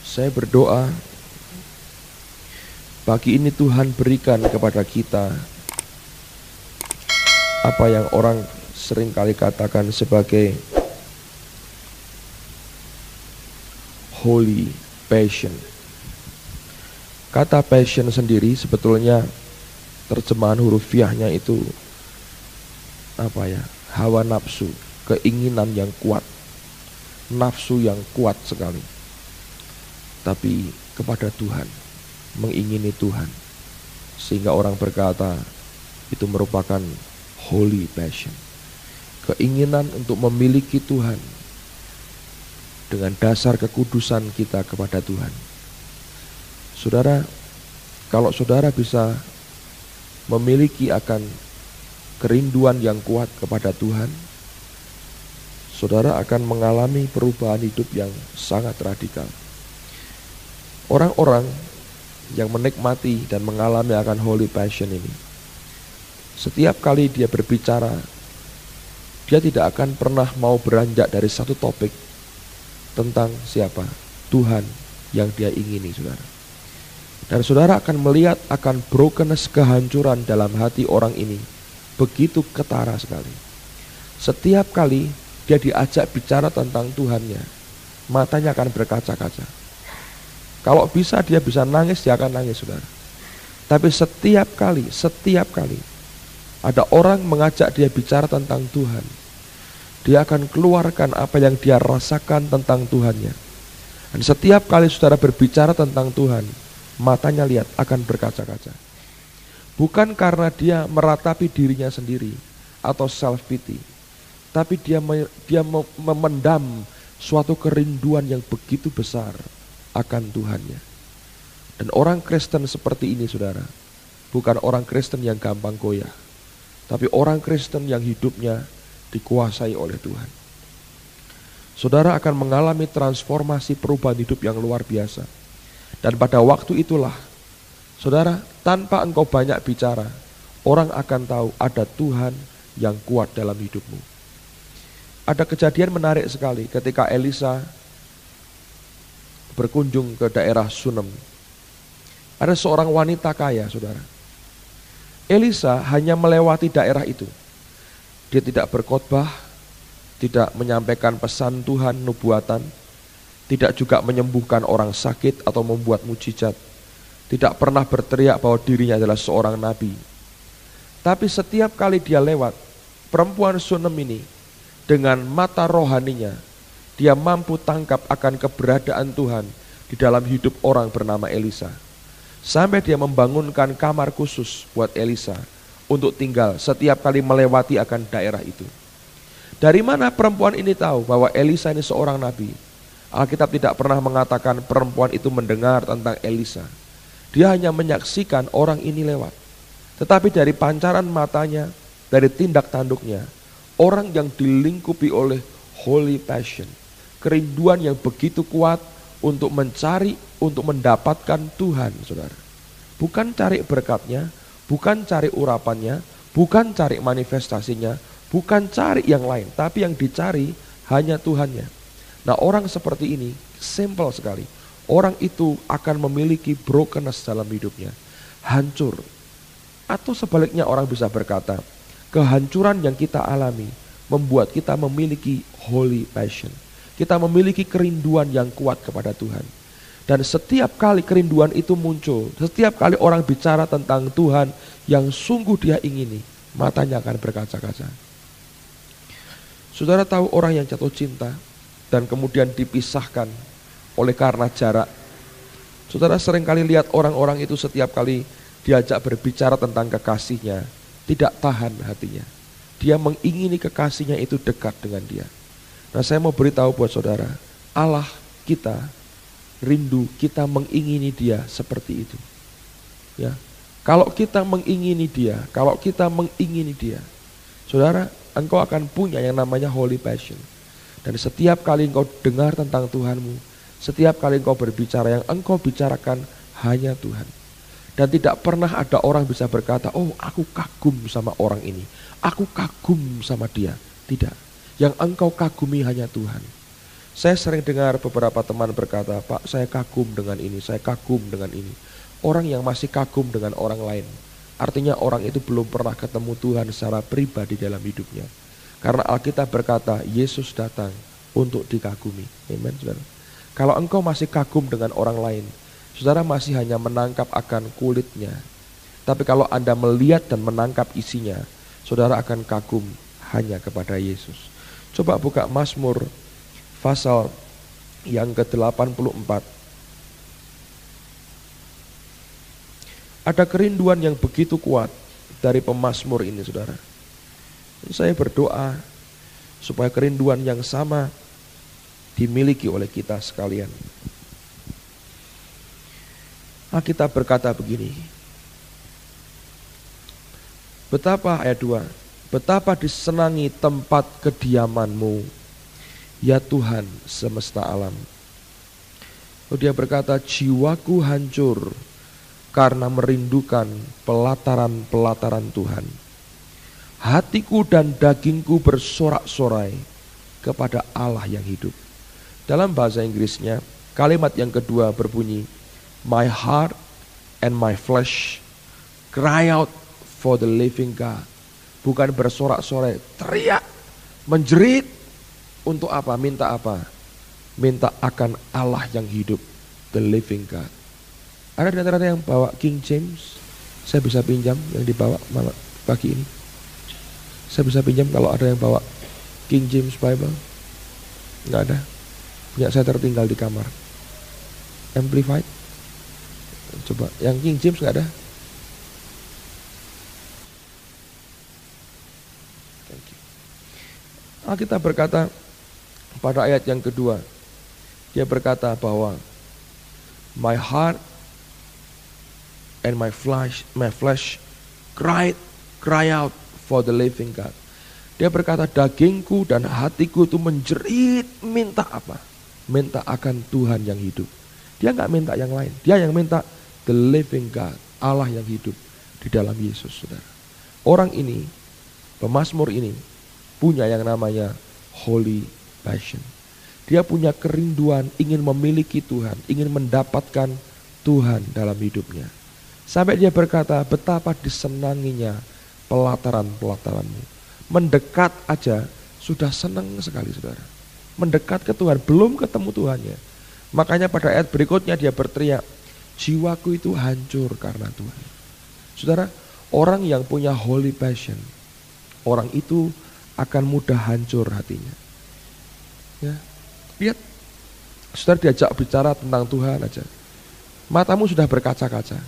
Saya berdoa, pagi ini Tuhan berikan kepada kita apa yang orang seringkali katakan sebagai holy passion. Kata passion sendiri sebetulnya terjemahan hurufiahnya itu hawa nafsu, keinginan yang kuat, nafsu yang kuat sekali. Tapi kepada Tuhan, mengingini Tuhan, sehingga orang berkata itu merupakan holy passion. Keinginan untuk memiliki Tuhan dengan dasar kekudusan kita kepada Tuhan. Saudara, kalau saudara bisa memiliki akan kerinduan yang kuat kepada Tuhan, saudara akan mengalami perubahan hidup yang sangat radikal. Orang-orang yang menikmati dan mengalami akan holy passion ini, setiap kali dia berbicara, dia tidak akan pernah mau beranjak dari satu topik tentang siapa? Tuhan yang dia ingini, saudara. Dan saudara akan melihat akan brokenness, kehancuran dalam hati orang ini begitu ketara sekali. Setiap kali dia diajak bicara tentang Tuhannya, matanya akan berkaca-kaca. Kalau bisa dia bisa nangis, dia akan nangis, saudara. Tapi setiap kali ada orang mengajak dia bicara tentang Tuhan, dia akan keluarkan apa yang dia rasakan tentang Tuhannya. Dan setiap kali saudara berbicara tentang Tuhan, matanya lihat akan berkaca-kaca. Bukan karena dia meratapi dirinya sendiri atau self pity, tapi dia memendam suatu kerinduan yang begitu besar akan Tuhannya. Dan orang Kristen seperti ini, saudara, bukan orang Kristen yang gampang goyah, tapi orang Kristen yang hidupnya dikuasai oleh Tuhan. Saudara akan mengalami transformasi perubahan hidup yang luar biasa. Dan pada waktu itulah, saudara, tanpa engkau banyak bicara, orang akan tahu ada Tuhan yang kuat dalam hidupmu. Ada kejadian menarik sekali ketika Elisa berkunjung ke daerah Sunem. Ada seorang wanita kaya, saudara. Elisa hanya melewati daerah itu. Dia tidak berkhotbah, tidak menyampaikan pesan Tuhan, nubuatan, tidak juga menyembuhkan orang sakit atau membuat mujizat, tidak pernah berteriak bahwa dirinya adalah seorang nabi. Tapi setiap kali dia lewat, perempuan Sunem ini dengan mata rohaninya, dia mampu tangkap akan keberadaan Tuhan di dalam hidup orang bernama Elisa. Sampai dia membangunkan kamar khusus buat Elisa untuk tinggal setiap kali melewati akan daerah itu. Dari mana perempuan ini tahu bahwa Elisa ini seorang nabi? Alkitab tidak pernah mengatakan perempuan itu mendengar tentang Elisa. Dia hanya menyaksikan orang ini lewat. Tetapi dari pancaran matanya, dari tindak tanduknya, orang yang dilingkupi oleh holy passion, kerinduan yang begitu kuat untuk mencari, untuk mendapatkan Tuhan, saudara. Bukan cari berkatnya, bukan cari urapannya, bukan cari manifestasinya, bukan cari yang lain, tapi yang dicari hanya Tuhannya. Nah, orang seperti ini simple sekali. Orang itu akan memiliki brokenness dalam hidupnya, hancur. Atau sebaliknya orang bisa berkata, kehancuran yang kita alami membuat kita memiliki holy passion. Kita memiliki kerinduan yang kuat kepada Tuhan. Dan setiap kali kerinduan itu muncul, setiap kali orang bicara tentang Tuhan yang sungguh dia ingini, matanya akan berkaca-kaca. Saudara tahu orang yang jatuh cinta dan kemudian dipisahkan oleh karena jarak. Saudara seringkali lihat orang-orang itu setiap kali diajak berbicara tentang kekasihnya, tidak tahan hatinya. Dia mengingini kekasihnya itu dekat dengan dia. Nah, saya mau beritahu buat saudara, Allah kita rindu, kita mengingini dia seperti itu. Ya, kalau kita mengingini dia, saudara, engkau akan punya yang namanya holy passion. Dan setiap kali engkau dengar tentang Tuhanmu, setiap kali engkau berbicara, yang engkau bicarakan hanya Tuhan. Dan tidak pernah ada orang bisa berkata, oh aku kagum sama orang ini, aku kagum sama dia. Tidak, yang engkau kagumi hanya Tuhan. Saya sering dengar beberapa teman berkata, Pak, saya kagum dengan ini, saya kagum dengan ini. Orang yang masih kagum dengan orang lain, artinya orang itu belum pernah ketemu Tuhan secara pribadi dalam hidupnya. Karena Alkitab berkata, Yesus datang untuk dikagumi. Amen, saudara. Kalau engkau masih kagum dengan orang lain, saudara masih hanya menangkap akan kulitnya. Tapi kalau Anda melihat dan menangkap isinya, saudara akan kagum hanya kepada Yesus. Coba buka Mazmur pasal yang ke-84. Ada kerinduan yang begitu kuat dari pemazmur ini, saudara. Saya berdoa supaya kerinduan yang sama dimiliki oleh kita sekalian. Alkitab berkata begini. Betapa, ayat 2, betapa disenangi tempat kediaman-Mu, ya Tuhan semesta alam. Lalu dia berkata, jiwaku hancur karena merindukan pelataran-pelataran Tuhan. Hatiku dan dagingku bersorak-sorai kepada Allah yang hidup. Dalam bahasa Inggrisnya, kalimat yang kedua berbunyi, my heart and my flesh cry out for the living God. Bukan bersorak-sorai, teriak, menjerit. Untuk apa? Minta apa? Minta akan Allah yang hidup, the living God. Ada di antara yang bawa King James? Saya bisa pinjam yang dibawa malam pagi ini. Saya bisa pinjam kalau ada yang bawa King James Bible. Enggak ada. Punya saya tertinggal di kamar. Amplified. Coba yang King James enggak ada. Thank you. Alkitab berkata pada ayat yang kedua, dia berkata bahwa my heart and my flesh cry out for the living God. Dia berkata dagingku dan hatiku itu menjerit, minta apa? Minta akan Tuhan yang hidup. Dia enggak minta yang lain. Dia yang minta the living God, Allah yang hidup di dalam Yesus, saudara. Orang ini, pemazmur ini, punya yang namanya holy passion. Dia punya kerinduan ingin memiliki Tuhan, ingin mendapatkan Tuhan dalam hidupnya. Sampai dia berkata, betapa disenanginya pelataran-pelataranmu. Mendekat aja sudah senang sekali, saudara. Mendekat ke Tuhan, belum ketemu Tuhannya. Makanya pada ayat berikutnya dia berteriak, jiwaku itu hancur karena Tuhan. Saudara, orang yang punya holy passion, orang itu akan mudah hancur hatinya. Ya, lihat, saudara diajak bicara tentang Tuhan aja, matamu sudah berkaca-kaca.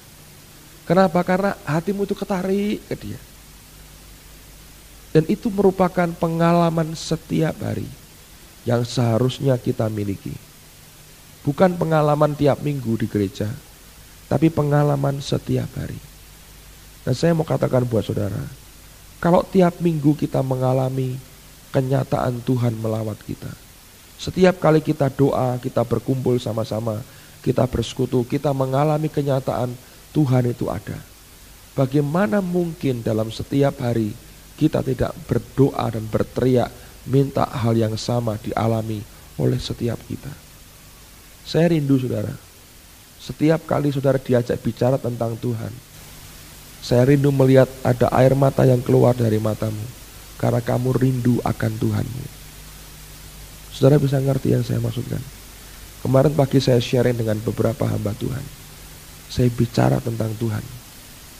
Kenapa? Karena hatimu itu ketarik ke Dia. Dan itu merupakan pengalaman setiap hari yang seharusnya kita miliki. Bukan pengalaman tiap minggu di gereja, tapi pengalaman setiap hari. Dan saya mau katakan buat saudara, kalau tiap minggu kita mengalami kenyataan Tuhan melawat kita, setiap kali kita doa, kita berkumpul sama-sama, kita bersekutu, kita mengalami kenyataan Tuhan itu ada. Bagaimana mungkin dalam setiap hari kita tidak berdoa dan berteriak minta hal yang sama dialami oleh setiap kita. Saya rindu, saudara, setiap kali saudara diajak bicara tentang Tuhan, saya rindu melihat ada air mata yang keluar dari matamu karena kamu rindu akan Tuhanmu. Saudara bisa ngerti yang saya maksudkan? Kemarin pagi saya sharing dengan beberapa hamba Tuhan. Saya bicara tentang Tuhan,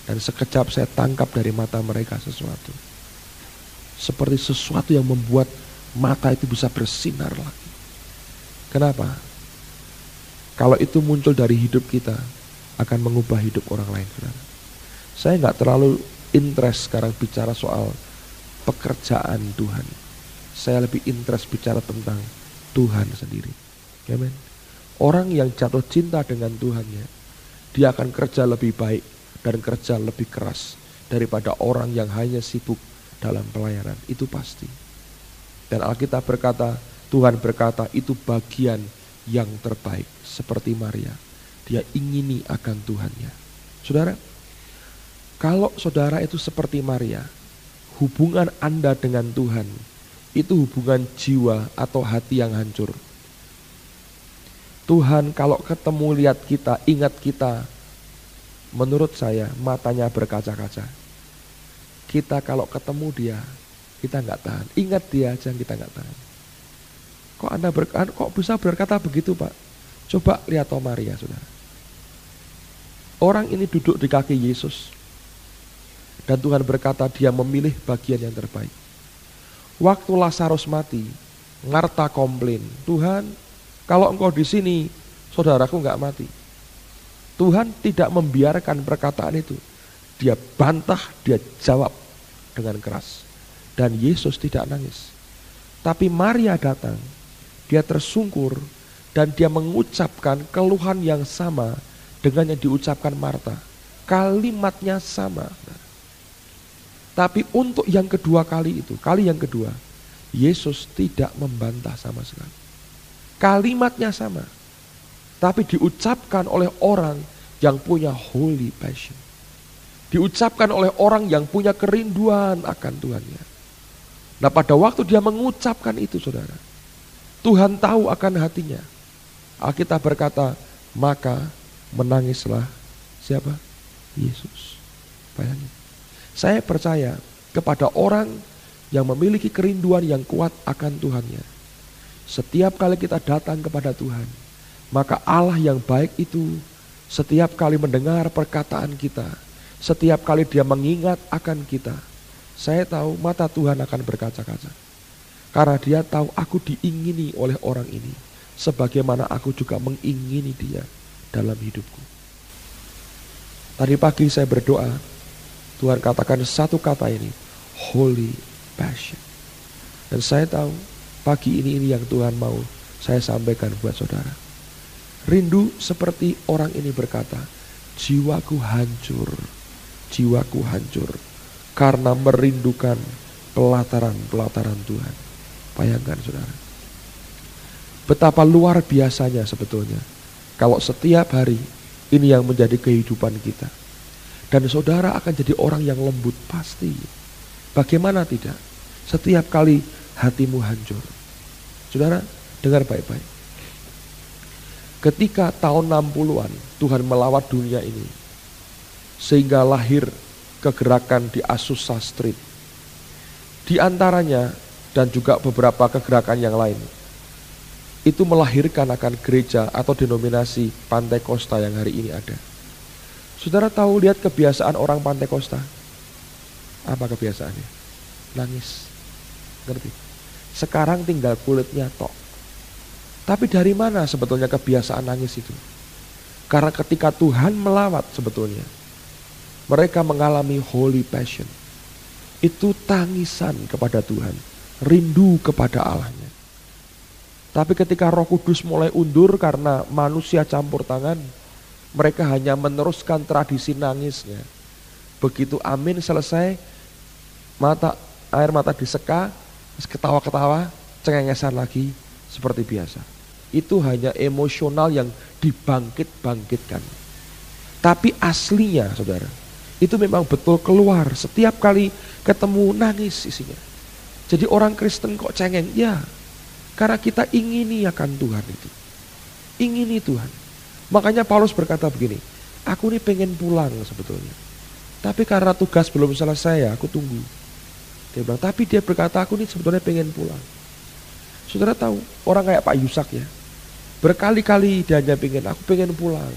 dan sekejap saya tangkap dari mata mereka sesuatu. Seperti sesuatu yang membuat mata itu bisa bersinar lagi. Kenapa? Kalau itu muncul dari hidup kita, akan mengubah hidup orang lain, saudara. Saya nggak terlalu interest sekarang bicara soal pekerjaan Tuhan. Saya lebih interest bicara tentang Tuhan sendiri. Amen. Orang yang jatuh cinta dengan Tuhannya, dia akan kerja lebih baik dan kerja lebih keras daripada orang yang hanya sibuk dalam pelayanan. Itu pasti. Dan Alkitab berkata, Tuhan berkata itu bagian yang terbaik. Seperti Maria, dia ingini akan Tuhannya. Saudara, kalau saudara itu seperti Maria, hubungan Anda dengan Tuhan itu hubungan jiwa atau hati yang hancur. Tuhan kalau ketemu lihat kita, ingat kita, menurut saya matanya berkaca-kaca. Kita kalau ketemu dia, kita nggak tahan. Ingat dia aja kita nggak tahan. Kok bisa berkata begitu, Pak? Coba lihat Maria, saudara. Orang ini duduk di kaki Yesus. Dan Tuhan berkata dia memilih bagian yang terbaik. Waktu Lazarus mati, Marta komplain, Tuhan, kalau engkau di sini, saudaraku nggak mati. Tuhan tidak membiarkan perkataan itu. Dia bantah, dia jawab dengan keras. Dan Yesus tidak nangis. Tapi Maria datang, dia tersungkur, dan dia mengucapkan keluhan yang sama dengan yang diucapkan Marta. Kalimatnya sama. Tapi untuk yang kedua kali itu, kali yang kedua, Yesus tidak membantah sama sekali. Kalimatnya sama, tapi diucapkan oleh orang yang punya holy passion. Diucapkan oleh orang yang punya kerinduan akan Tuhannya. Nah pada waktu dia mengucapkan itu, saudara, Tuhan tahu akan hatinya. Alkitab berkata, maka menangislah siapa? Yesus. Bayangin. Saya percaya kepada orang yang memiliki kerinduan yang kuat akan Tuhannya. Setiap kali kita datang kepada Tuhan, maka Allah yang baik itu setiap kali mendengar perkataan kita, setiap kali dia mengingat akan kita, saya tahu mata Tuhan akan berkaca-kaca. Karena dia tahu aku diingini oleh orang ini, sebagaimana aku juga mengingini dia dalam hidupku. Tadi pagi saya berdoa, Tuhan katakan satu kata ini, holy passion. Dan saya tahu pagi ini yang Tuhan mau saya sampaikan buat saudara. Rindu seperti orang ini berkata, jiwaku hancur karena merindukan pelataran Tuhan. Bayangkan saudara, betapa luar biasanya sebetulnya kalau setiap hari ini yang menjadi kehidupan kita. Dan saudara akan jadi orang yang lembut pasti. Bagaimana tidak? Setiap kali hatimu hancur. Saudara, dengar baik-baik. Ketika tahun 60-an Tuhan melawat dunia ini, sehingga lahir kegerakan di Azusa Street. Di antaranya dan juga beberapa kegerakan yang lain, itu melahirkan akan gereja atau denominasi Pantai Kosta yang hari ini ada. Saudara tahu lihat kebiasaan orang Pantai Kosta? Apa kebiasaannya? Nangis. Ngerti? Sekarang tinggal kulitnya tok. Tapi dari mana sebetulnya kebiasaan nangis itu? Karena ketika Tuhan melawat sebetulnya, mereka mengalami holy passion. Itu tangisan kepada Tuhan, rindu kepada Allahnya. Tapi ketika Roh Kudus mulai undur karena manusia campur tangan, mereka hanya meneruskan tradisi nangisnya. Begitu amin selesai, air mata diseka, ketawa-ketawa, cengengesan lagi seperti biasa. Itu hanya emosional yang dibangkit-bangkitkan. Tapi aslinya saudara, itu memang betul keluar setiap kali ketemu nangis isinya. Jadi orang Kristen kok cengeng? Ya, karena kita ingini akan Tuhan itu. Ingini Tuhan. Makanya Paulus berkata begini, aku ini pengen pulang sebetulnya. Tapi karena tugas belum selesai ya, aku tunggu. Dia bilang, tapi dia berkata aku ini sebetulnya pengen pulang. Saudara tahu, orang kayak Pak Yusak ya, berkali-kali dia hanya aku pengen pulang.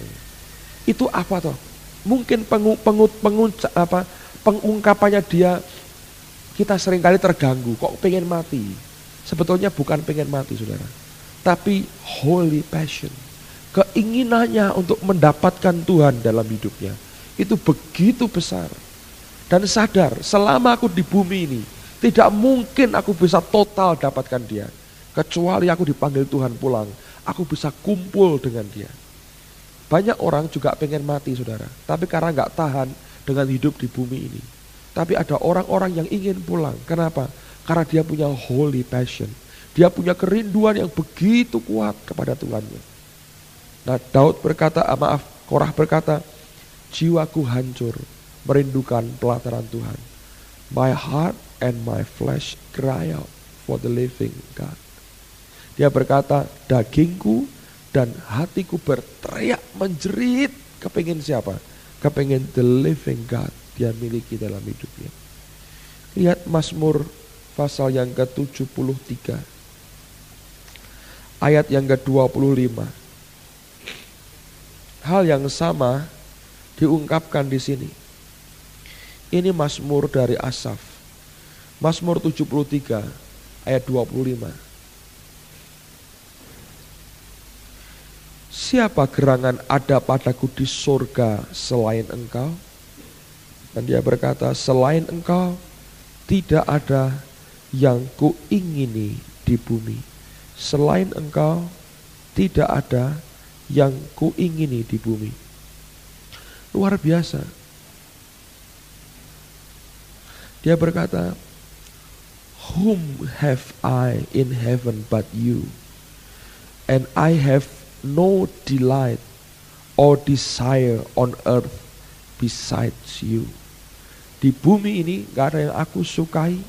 Itu apa toh? Mungkin pengungkapannya dia, kita seringkali terganggu, kok pengen mati. Sebetulnya bukan pengen mati saudara, tapi holy passion. Keinginannya untuk mendapatkan Tuhan dalam hidupnya itu begitu besar. Dan sadar selama aku di bumi ini tidak mungkin aku bisa total dapatkan dia. Kecuali aku dipanggil Tuhan pulang, aku bisa kumpul dengan dia. Banyak orang juga pengen mati saudara, tapi karena gak tahan dengan hidup di bumi ini. Tapi ada orang-orang yang ingin pulang. Kenapa? Karena dia punya holy passion. Dia punya kerinduan yang begitu kuat kepada Tuhannya. Nah Korah berkata, jiwaku hancur, merindukan pelataran Tuhan. My heart and my flesh cry out for the living God. Dia berkata, dagingku Dan hatiku berteriak menjerit. Kepingin siapa? Kepingin the living God dia miliki dalam hidupnya. Lihat Mazmur pasal yang ke-73. Ayat yang ke-25. Hal yang sama diungkapkan di sini. Ini Mazmur dari Asaf. Mazmur 73 ayat 25. Siapa gerangan ada padaku di surga selain engkau? Dan dia berkata, selain engkau tidak ada yang kuingini di bumi. Selain engkau tidak ada yang kuingini di bumi. Luar biasa. Dia berkata, whom have I in heaven but you? And I have no delight or desire on earth besides you. Di bumi ini gak ada yang aku sukai,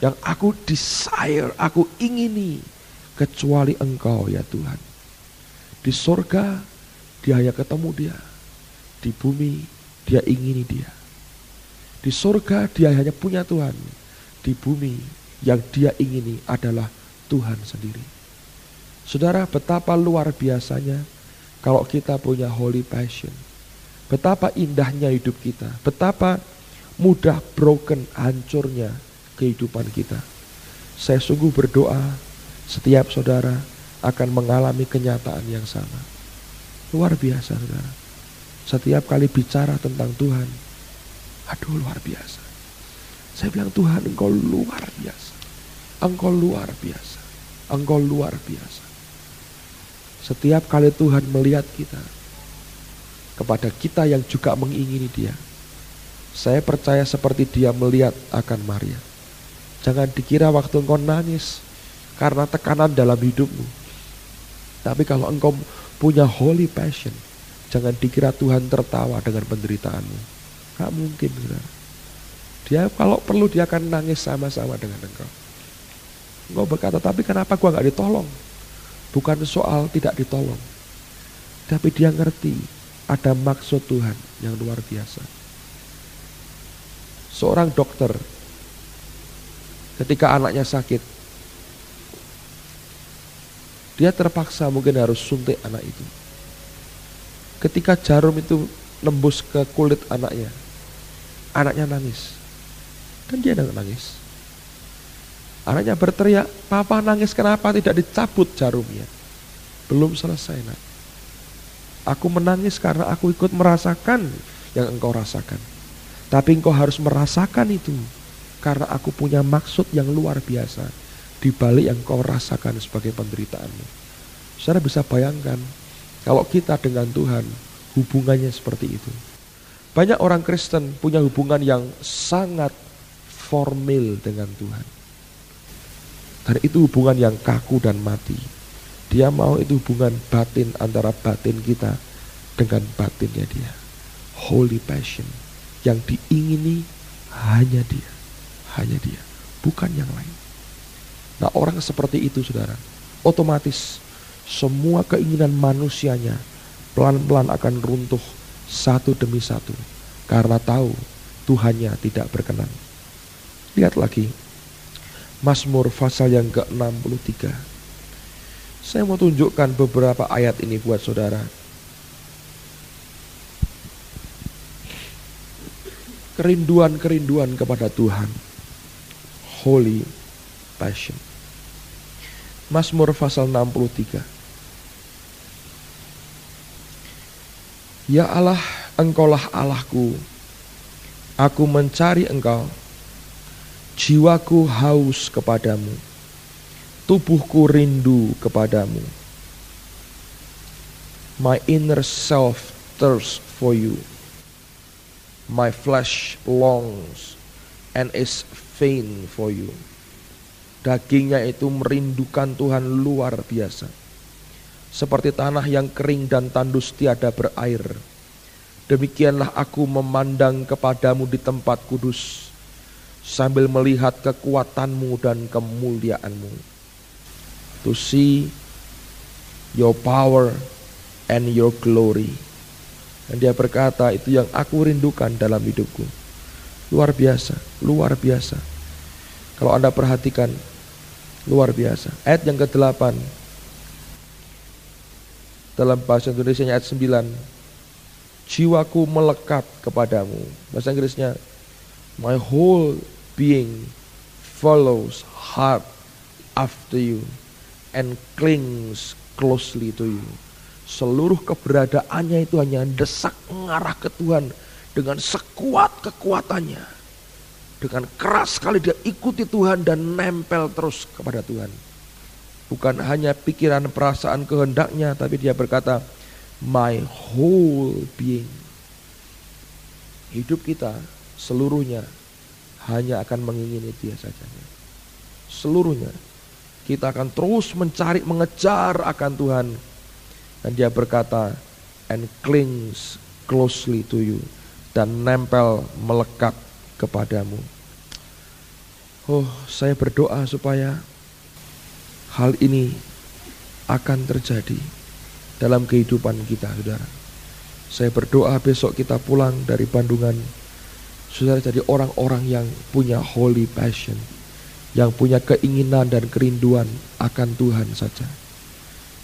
yang aku desire, aku ingini, kecuali engkau ya Tuhan. Di surga dia hanya ketemu dia. Di bumi dia ingini dia. Di surga dia hanya punya Tuhan. Di bumi yang dia ingini adalah Tuhan sendiri. Saudara, betapa luar biasanya kalau kita punya holy passion. Betapa indahnya hidup kita. Betapa mudah broken, hancurnya kehidupan kita. Saya sungguh berdoa setiap saudara akan mengalami kenyataan yang sama. Luar biasa saudara. Setiap kali bicara tentang Tuhan, aduh luar biasa. Saya bilang, Tuhan engkau luar biasa. Engkau luar biasa. Engkau luar biasa. Setiap kali Tuhan melihat kita, kepada kita yang juga mengingini dia, saya percaya seperti dia melihat akan Maria. Jangan dikira waktu engkau nangis karena tekanan dalam hidupmu. Tapi kalau engkau punya holy passion, jangan dikira Tuhan tertawa dengan penderitaanmu. Gak mungkin, saudara. Dia kalau perlu dia akan nangis sama-sama dengan engkau. Engkau berkata, tapi kenapa gua gak ditolong? Bukan soal tidak ditolong, tapi dia ngerti ada maksud Tuhan yang luar biasa. Seorang dokter ketika anaknya sakit, dia terpaksa mungkin harus suntik anak itu. Ketika jarum itu nembus ke kulit anaknya nangis. Dan dia nangis. Anaknya berteriak, papa nangis kenapa tidak dicabut jarumnya? Belum selesai nak. Aku menangis karena aku ikut merasakan yang engkau rasakan. Tapi engkau harus merasakan itu karena aku punya maksud yang luar biasa di balik yang engkau rasakan sebagai penderitaanmu. Saudara bisa bayangkan kalau kita dengan Tuhan hubungannya seperti itu. Banyak orang Kristen punya hubungan yang sangat formal dengan Tuhan. Dan itu hubungan yang kaku dan mati. Dia mau itu hubungan batin antara batin kita dengan batinnya dia. Holy passion. Yang diingini hanya dia. Hanya dia. Bukan yang lain. Nah orang seperti itu saudara, otomatis semua keinginan manusianya pelan-pelan akan runtuh satu demi satu. Karena tahu Tuhannya tidak berkenan. Lihat lagi. Mazmur pasal yang ke-63. Saya mau tunjukkan beberapa ayat ini buat saudara. Kerinduan-kerinduan kepada Tuhan. Holy passion. Mazmur pasal 63. Ya Allah, engkaulah Allahku. Aku mencari engkau. Jiwaku haus kepadamu. Tubuhku rindu kepadamu. My inner self thirsts for you. My flesh longs and is faint for you. Dagingnya itu merindukan Tuhan luar biasa. Seperti tanah yang kering dan tandus tiada berair. Demikianlah aku memandang kepadamu di tempat kudus, sambil melihat kekuatanmu dan kemuliaanmu. To see your power and your glory. Dan dia berkata, itu yang aku rindukan dalam hidupku. Luar biasa, luar biasa. Kalau Anda perhatikan, luar biasa. Ayat yang ke-8 dalam bahasa Indonesia ayat 9, jiwaku melekat kepadamu. Bahasa Inggrisnya, my whole being follows hard after you and clings closely to you. Seluruh keberadaannya itu hanya desak mengarah ke Tuhan dengan sekuat kekuatannya. Dengan keras sekali dia ikuti Tuhan dan nempel terus kepada Tuhan. Bukan hanya pikiran, perasaan, kehendaknya, tapi dia berkata, my whole being. Hidup kita seluruhnya hanya akan mengingini dia saja. Seluruhnya. Kita akan terus mencari, mengejar akan Tuhan. Dan dia berkata, and clings closely to you. Dan nempel, melekat kepadamu. Oh, saya berdoa supaya hal ini akan terjadi dalam kehidupan kita, saudara. Saya berdoa besok kita pulang dari Bandungan, saudara, jadi orang-orang yang punya holy passion, yang punya keinginan dan kerinduan akan Tuhan saja.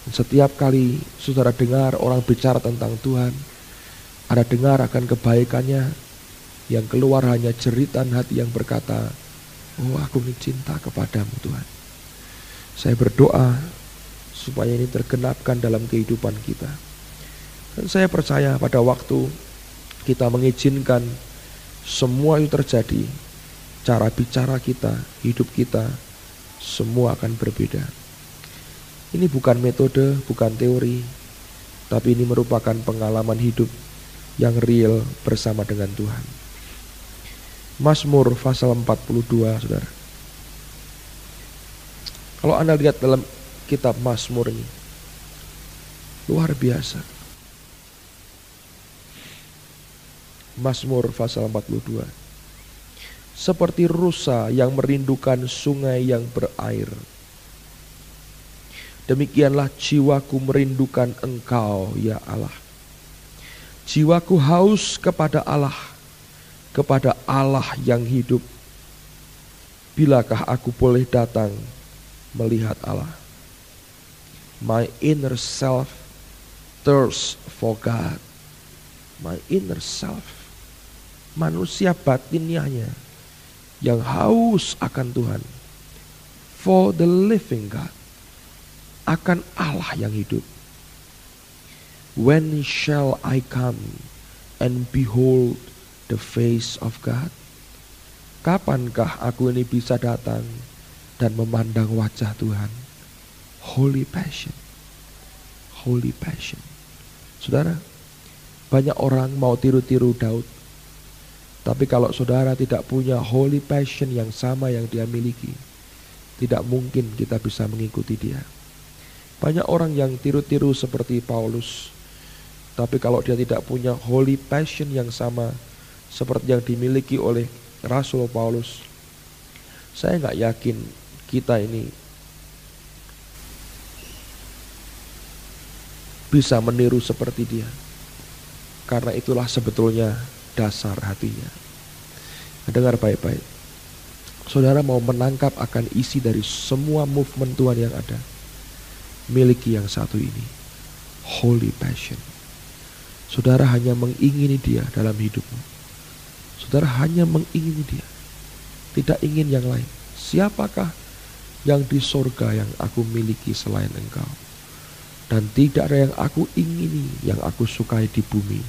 Dan setiap kali saudara dengar orang bicara tentang Tuhan, Anda dengar akan kebaikannya, yang keluar hanya jeritan hati yang berkata, oh, aku ini cinta kepadamu Tuhan. Saya berdoa supaya ini tergenapkan dalam kehidupan kita. Dan saya percaya pada waktu kita mengizinkan semua itu terjadi, cara bicara kita, hidup kita, semua akan berbeda. Ini bukan metode, bukan teori, tapi ini merupakan pengalaman hidup yang real bersama dengan Tuhan. Mazmur pasal 42, saudara. Kalau Anda lihat dalam kitab Mazmur ini, luar biasa. Mazmur pasal 42. Seperti rusa yang merindukan sungai yang berair, demikianlah jiwaku merindukan Engkau, ya Allah. Jiwaku haus kepada Allah yang hidup. Bilakah aku boleh datang melihat Allah? My inner self thirsts for God. My inner self, manusia batiniahnya yang haus akan Tuhan. For the living God, akan Allah yang hidup. When shall I come and behold the face of God? Kapankah aku ini bisa datang dan memandang wajah Tuhan? Holy passion. Holy passion. Saudara, banyak orang mau tiru-tiru Daud. Tapi kalau saudara tidak punya holy passion yang sama yang dia miliki, tidak mungkin kita bisa mengikuti dia. Banyak orang yang tiru-tiru seperti Paulus, tapi kalau dia tidak punya holy passion yang sama seperti yang dimiliki oleh Rasul Paulus, saya gak yakin kita ini bisa meniru seperti dia. Karena itulah sebetulnya dasar hatinya. Dengar baik-baik. Saudara mau menangkap akan isi dari semua movement Tuhan yang ada, miliki yang satu ini, holy passion. Saudara hanya mengingini dia dalam hidupmu. Saudara hanya mengingini dia, tidak ingin yang lain. Siapakah yang di sorga yang aku miliki selain Engkau? Dan tidak ada yang aku ingini, yang aku sukai di bumi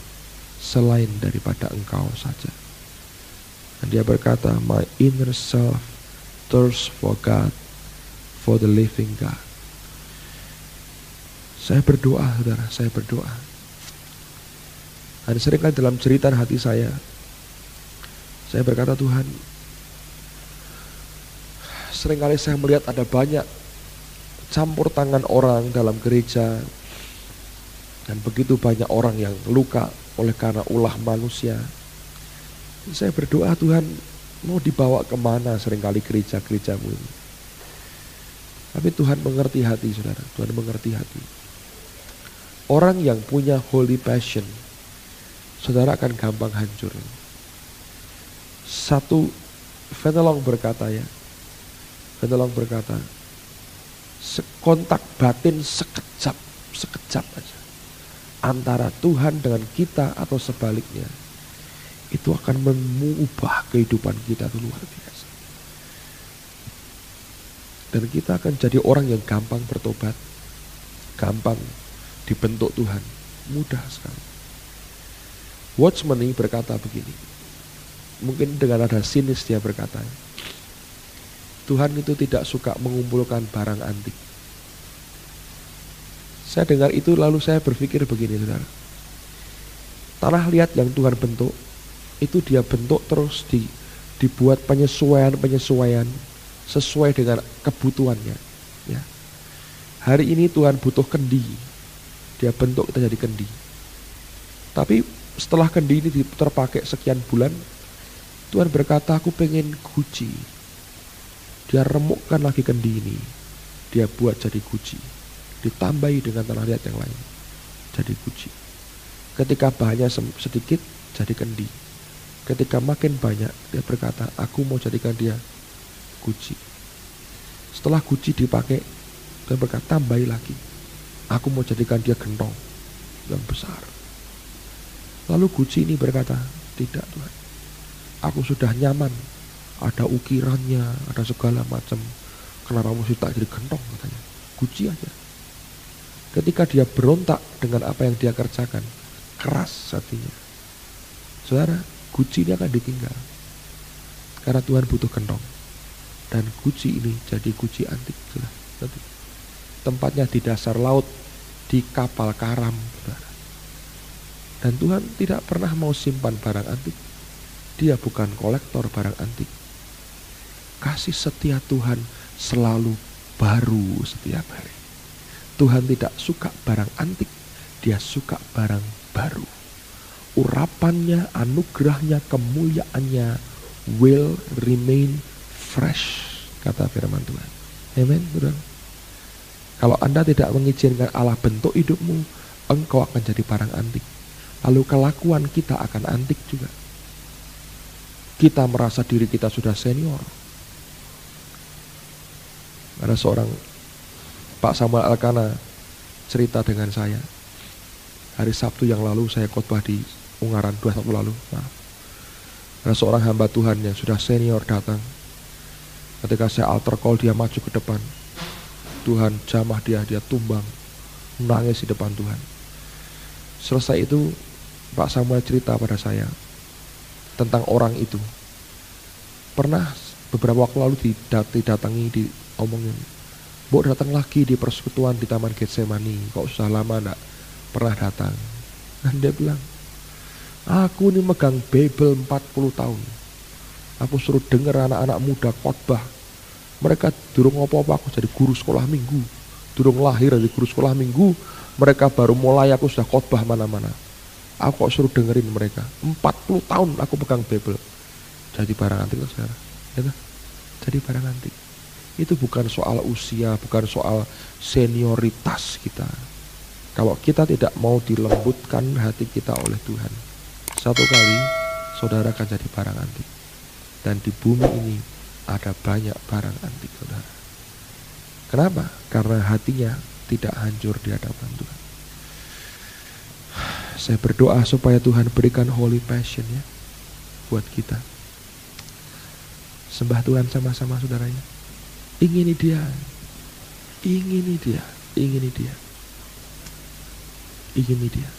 selain daripada Engkau saja. Dan dia berkata, my inner self thirsts for God, for the living God. Saya berdoa, saudara, saya berdoa. Dan seringkali dalam jeritan hati saya berkata, Tuhan, seringkali saya melihat ada banyak campur tangan orang dalam gereja, dan begitu banyak orang yang luka oleh karena ulah manusia. Saya berdoa, Tuhan, mau dibawa kemana seringkali gereja-gerejamu ini? Tapi Tuhan mengerti hati, saudara. Tuhan mengerti hati. Orang yang punya holy passion, saudara akan gampang hancur. Satu Fenelong berkata kontak batin sekejap aja antara Tuhan dengan kita atau sebaliknya, itu akan mengubah kehidupan kita itu luar biasa. Dan kita akan jadi orang yang gampang bertobat, gampang dibentuk Tuhan, mudah sekali. Watchman ini berkata begini, mungkin dengan nada sinis dia berkata, Tuhan itu tidak suka mengumpulkan barang antik. Saya dengar itu lalu saya berpikir begini, saudara. Tanah liat yang Tuhan bentuk, itu dia bentuk terus dibuat penyesuaian sesuai dengan kebutuhannya. Ya. Hari ini Tuhan butuh kendi, dia bentuk kita jadi kendi. Tapi setelah kendi ini terpakai sekian bulan, Tuhan berkata, aku pengen guci. Dia remukkan lagi kendi ini, dia buat jadi guci, ditambahi dengan tanah liat yang lain, jadi guci. Ketika bahannya sedikit, jadi kendi. Ketika makin banyak, dia berkata, aku mau jadikan dia guci. Setelah guci dipakai, dia berkata, tambahi lagi, aku mau jadikan dia gentong yang besar. Lalu guci ini berkata, tidak Tuhan, aku sudah nyaman, ada ukirannya, ada segala macam. Kenapa mesti tak jadi gentong, katanya. Guci aja. Ketika dia berontak dengan apa yang dia kerjakan, keras hatinya, saudara, guci ini akan ditinggal. Karena Tuhan butuh gentong. Dan guci ini jadi guci antik. Saudara. Tempatnya di dasar laut, di kapal karam. Saudara. Dan Tuhan tidak pernah mau simpan barang antik. Dia bukan kolektor barang antik. Kasih setia Tuhan selalu baru setiap hari. Tuhan tidak suka barang antik, dia suka barang baru. Urapannya, anugerahnya, kemuliaannya will remain fresh, kata firman Tuhan. Amen, saudara. Kalau Anda tidak mengizinkan Allah bentuk hidupmu, engkau akan jadi barang antik. Lalu kelakuan kita akan antik juga. Kita merasa diri kita sudah senior. Ada seorang Pak Samuel Elkana cerita dengan saya. Hari Sabtu yang lalu saya khotbah di Ungaran 2 Sabtu lalu. Ada seorang hamba Tuhan yang sudah senior datang. Ketika saya altar call, dia maju ke depan. Tuhan jamah dia tumbang, menangis di depan Tuhan. Selesai itu Pak Samuel cerita pada saya tentang orang itu. Pernah beberapa waktu lalu didatangi, diomongin, Mbok datang lagi di persekutuan di Taman Getsemani, kok sudah lama enggak pernah datang. Dan dia bilang, aku ini megang Bible 40 tahun. Aku suruh dengar anak-anak muda khotbah. Mereka durung apa-apa, aku jadi guru sekolah minggu. Durung lahir jadi guru sekolah minggu, mereka baru mulai aku sudah khotbah mana-mana. Aku kok suruh dengerin mereka. 40 tahun aku pegang Bible. Jadi barang antik loh sekarang. Ya, jadi barang antik. Itu bukan soal usia, bukan soal senioritas kita. Kalau kita tidak mau dilembutkan hati kita oleh Tuhan, satu kali saudara akan jadi barang antik. Dan di bumi ini ada banyak barang antik, saudara. Kenapa? Karena hatinya tidak hancur di hadapan Tuhan. Saya berdoa supaya Tuhan berikan holy passion ya buat kita. Sembah Tuhan sama-sama saudaranya. Ingini dia. Ingini dia. Ingini dia. Ingini dia.